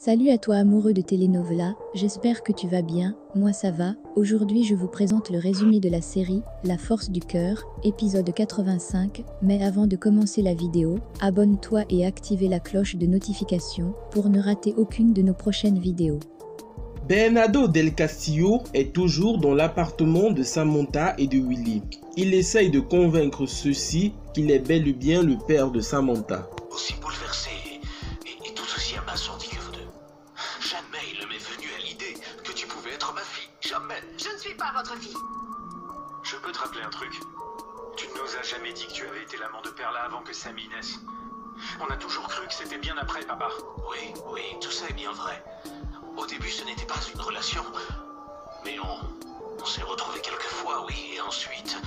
Salut à toi amoureux de telenovela, j'espère que tu vas bien, moi ça va. Aujourd'hui je vous présente le résumé de la série La Force du Cœur, épisode 85, mais avant de commencer la vidéo, abonne-toi et active la cloche de notification pour ne rater aucune de nos prochaines vidéos. Bernardo Del Castillo est toujours dans l'appartement de Samantha et de Willy. Il essaye de convaincre ceux-ci qu'il est bel et bien le père de Samantha. Aussi bouleversé et tout aussi abasourdi que vous deux. Jamais il ne m'est venu à l'idée que tu pouvais être ma fille. Jamais. Je ne suis pas votre fille. Je peux te rappeler un truc. Tu ne nous as jamais dit que tu avais été l'amant de Perla avant que Sammy naisse. On a toujours cru que c'était bien après, papa. Oui, tout ça est bien vrai. Au début, ce n'était pas une relation. Mais on s'est retrouvés quelques fois, oui. Et ensuite,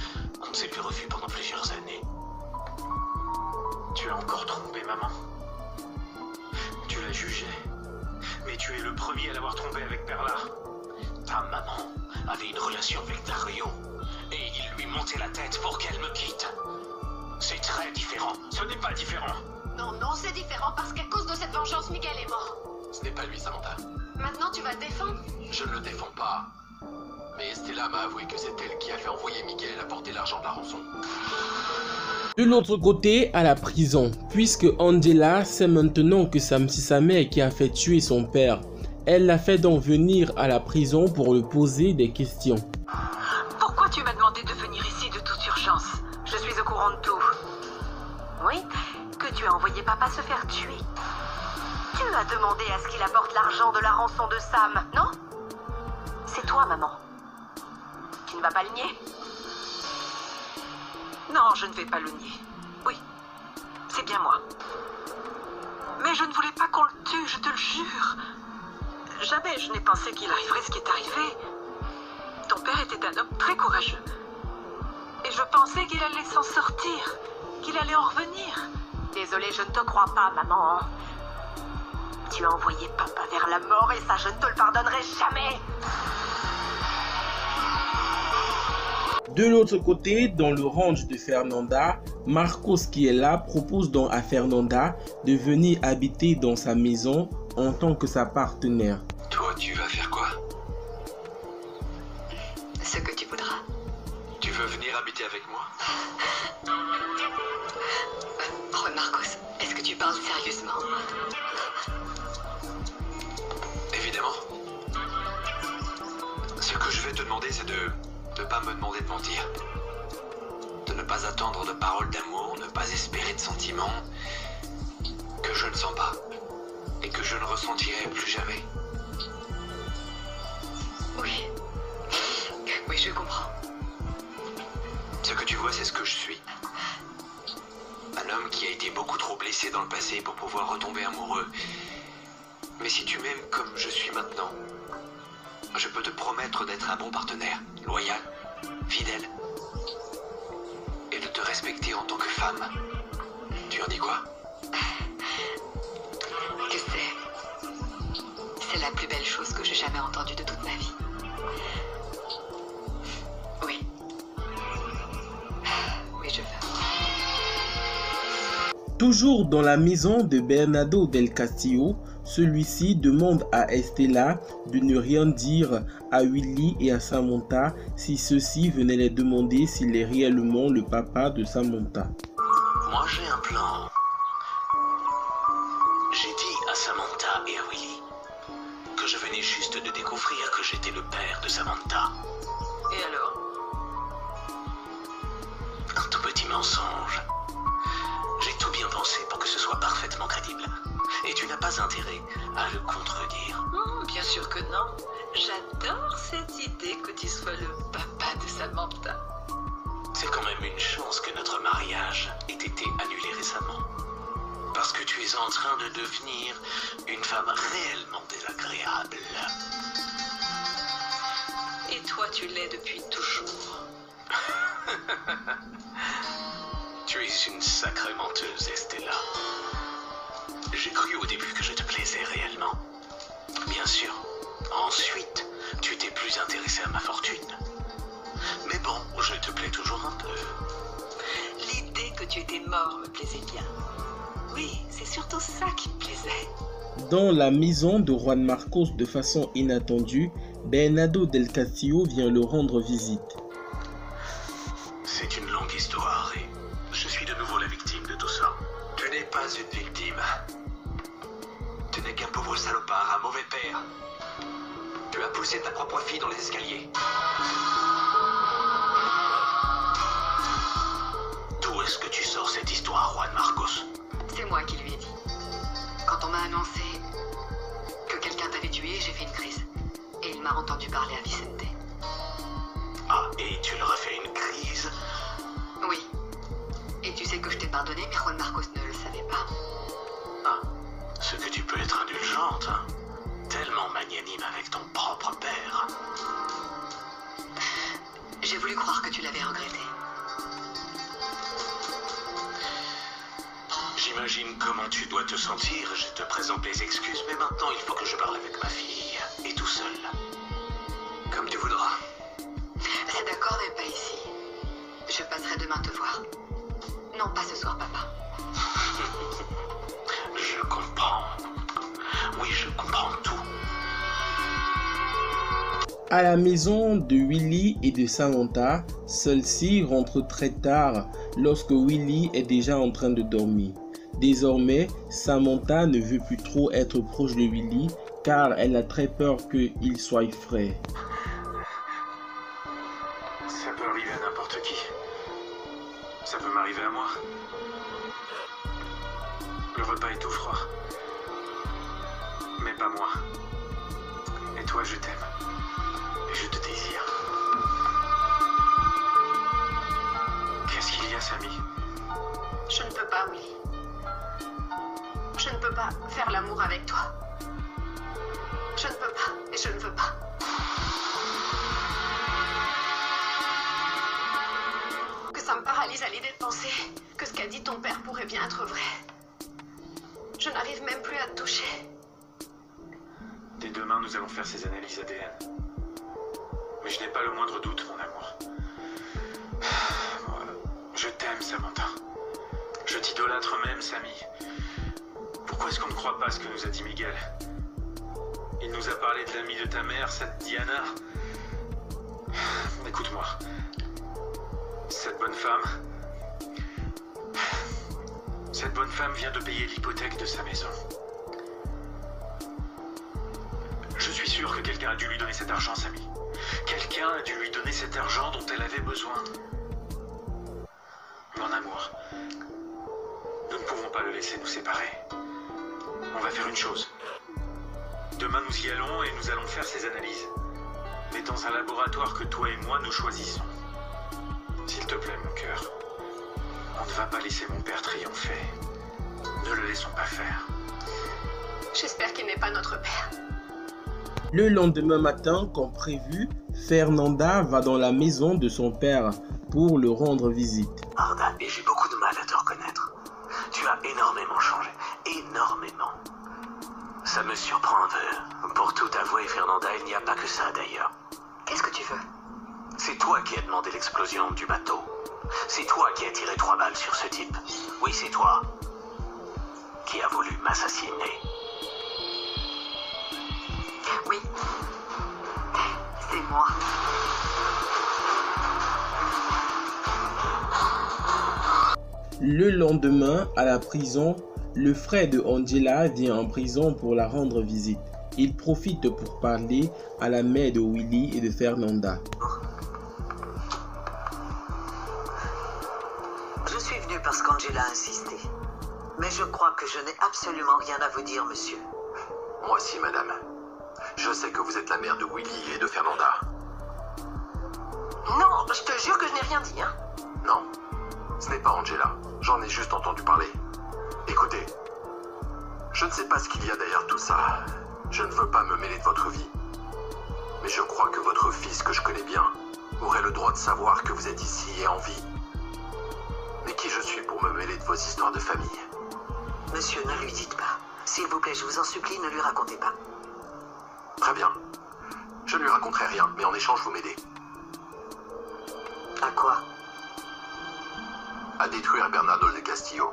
on ne s'est plus revus pendant plusieurs années. Tu as encore trompé maman. Tu la jugeais. Mais tu es le premier à l'avoir trompée avec Perla. Ta maman avait une relation avec Dario. Et il lui montait la tête pour qu'elle me quitte. C'est très différent. Ce n'est pas différent. Non, c'est différent parce qu'à cause de cette vengeance, Miguel est mort. Ce n'est pas lui, Samantha. Maintenant, tu vas te défendre? Je ne le défends pas. Mais Stella m'a avoué que c'est elle qui a fait envoyer Miguel apporter l'argent de la rançon. De l'autre côté, à la prison, puisque Angela sait maintenant que c'est sa mère qui a fait tuer son père, elle l'a fait donc venir à la prison pour lui poser des questions. Pourquoi tu m'as demandé de venir ici de toute urgence? Je suis au courant de tout. Oui, que tu as envoyé papa se faire tuer. Tu as demandé à ce qu'il apporte l'argent de la rançon de Sam, non? C'est toi, maman. Tu ne vas pas le nier? Non, je ne vais pas le nier. Oui, c'est bien moi. Mais je ne voulais pas qu'on le tue, je te le jure. Jamais je n'ai pensé qu'il arriverait ce qui est arrivé. Ton père était un homme très courageux. Et je pensais qu'il allait s'en sortir, qu'il allait en revenir. Désolée, je ne te crois pas, maman. Tu as envoyé papa vers la mort et ça, je ne te le pardonnerai jamais. De l'autre côté, dans le ranch de Fernanda, Marcos qui est là propose donc à Fernanda de venir habiter dans sa maison en tant que sa partenaire. Toi, tu vas faire quoi? Ce que tu voudras. Tu veux venir habiter avec moi? Oh, Marcos, est-ce que tu parles sérieusement? Évidemment. Ce que je vais te demander, c'est de ne pas me demander de mentir. De ne pas attendre de paroles d'amour, ne pas espérer de sentiments que je ne sens pas et que je ne ressentirai plus jamais. Oui, je comprends. Ce que tu vois, c'est ce que je suis. Un homme qui a été beaucoup trop blessé dans le passé pour pouvoir retomber amoureux. Mais si tu m'aimes comme je suis maintenant, je peux te promettre d'être un bon partenaire, loyal, fidèle, et de te respecter en tant que femme. Tu en dis quoi? Tu sais, c'est la plus belle chose que j'ai jamais entendue de toute ma vie. Oui, je veux. Toujours dans la maison de Bernardo Del Castillo, celui-ci demande à Estella de ne rien dire à Willy et à Samantha si ceux-ci venaient les demander s'il est réellement le papa de Samantha. Moi, j'ai un plan. J'ai dit à Samantha et à Willy que je venais juste de découvrir que j'étais le père de Samantha. Et alors? Un tout petit mensonge. J'ai tout bien pensé pour que ce soit parfaitement crédible. Et tu n'as pas intérêt à le contredire. Bien sûr que non. J'adore cette idée que tu sois le papa de Samantha. C'est quand même une chance que notre mariage ait été annulé récemment. Parce que tu es en train de devenir une femme réellement désagréable. Et toi, tu l'es depuis toujours. Tu es une sacrée menteuse, Estella. J'ai cru au début que je te plaisais réellement. Bien sûr. Ensuite, tu t'es plus intéressé à ma fortune. Mais bon, je te plais toujours un peu. L'idée que tu étais mort me plaisait bien. Oui, c'est surtout ça qui me plaisait. Dans la maison de Juan Marcos, de façon inattendue, Bernardo del Castillo vient le rendre visite. C'est une longue histoire et je suis de nouveau la victime de tout ça. Tu n'es pas une victime. Tu n'es qu'un pauvre salopard, un mauvais père. Tu as poussé ta propre fille dans les escaliers. D'où est-ce que tu sors cette histoire, Juan Marcos? C'est moi qui lui ai dit. Quand on m'a annoncé que quelqu'un t'avait tué, j'ai fait une crise. Et il m'a entendu parler à Vicente. Ah, et tu leur as fait une crise? Oui. Et tu sais que je t'ai pardonné, mais Juan Marcos ne le savait pas. Ah, ce que tu peux être indulgente, hein? Tellement magnanime avec ton propre père. J'ai voulu croire que tu l'avais regretté. J'imagine comment tu dois te sentir. Je te présente les excuses, mais maintenant il faut que je parle avec ma fille. Et tout seul. Comme tu voudras. C'est d'accord, mais pas ici. Je passerai demain te voir. Non, pas ce soir, papa. Je comprends. Oui, je comprends tout. À la maison de Willy et de Samantha, celle-ci rentre très tard lorsque Willy est déjà en train de dormir. Désormais, Samantha ne veut plus trop être proche de Willy car elle a très peur qu'il soit frais. Ça peut arriver à n'importe qui. Ça peut m'arriver à moi. Le repas est tout froid. Mais pas moi. Et toi, je t'aime. Et je te désire. Qu'est-ce qu'il y a, Samy? Je ne peux pas, Willy. Je ne peux pas faire l'amour avec toi. Je ne peux pas, et je ne veux pas. Que ça me paralyse à l'idée de penser que ce qu'a dit ton père pourrait bien être vrai. Je n'arrive même plus à te toucher. Dès demain, nous allons faire ces analyses ADN. Mais je n'ai pas le moindre doute, mon amour. Je t'aime, Samantha. Je t'idolâtre même, Samy. Pourquoi est-ce qu'on ne croit pas ce que nous a dit Miguel? Il nous a parlé de l'amie de ta mère, cette Diana. Écoute-moi. Cette bonne femme vient de payer l'hypothèque de sa maison. Je suis sûr que quelqu'un a dû lui donner cet argent, Samy. Quelqu'un a dû lui donner cet argent dont elle avait besoin. Mon amour, nous ne pouvons pas le laisser nous séparer. On va faire une chose. Demain, nous y allons et nous allons faire ces analyses. Mais dans un laboratoire que toi et moi, nous choisissons. S'il te plaît, mon cœur, on ne va pas laisser mon père triompher. Ne le laissons pas faire. J'espère qu'il n'est pas notre père. Le lendemain matin, comme prévu, Fernanda va dans la maison de son père pour le rendre visite. Arda, et j'ai beaucoup de mal à te reconnaître. Tu as énormément changé. Énormément. Ça me surprend un peu. Pour tout avouer, Fernanda, il n'y a pas que ça d'ailleurs. Qu'est-ce que tu veux? C'est toi qui as demandé l'explosion du bateau. C'est toi qui as tiré 3 balles sur ce type. Oui, c'est toi qui as voulu m'assassiner. Oui. C'est moi. Le lendemain, à la prison, le frère de Angela vient en prison pour la rendre visite. Il profite pour parler à la mère de Willy et de Fernanda. Je suis venu parce qu'Angela a insisté. Mais je crois que je n'ai absolument rien à vous dire, monsieur. Moi aussi, madame. Je sais que vous êtes la mère de Willy et de Fernanda. Non, je te jure que je n'ai rien dit, hein. Non, ce n'est pas Angela. J'en ai juste entendu parler. Écoutez, je ne sais pas ce qu'il y a derrière tout ça. Je ne veux pas me mêler de votre vie. Mais je crois que votre fils, que je connais bien, aurait le droit de savoir que vous êtes ici et en vie. Mais qui je suis pour me mêler de vos histoires de famille? Monsieur, ne lui dites pas. S'il vous plaît, je vous en supplie, ne lui racontez pas. Très bien. Je ne lui raconterai rien, mais en échange, vous m'aidez. À quoi? À détruire Bernardo del Castillo.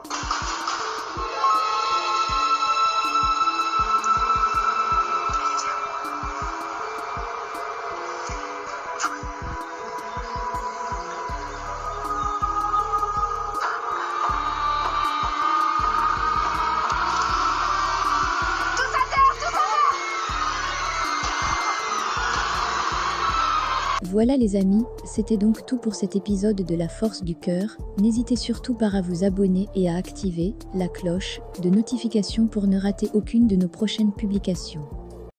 Voilà les amis, c'était donc tout pour cet épisode de La Force du Cœur. N'hésitez surtout pas à vous abonner et à activer la cloche de notification pour ne rater aucune de nos prochaines publications.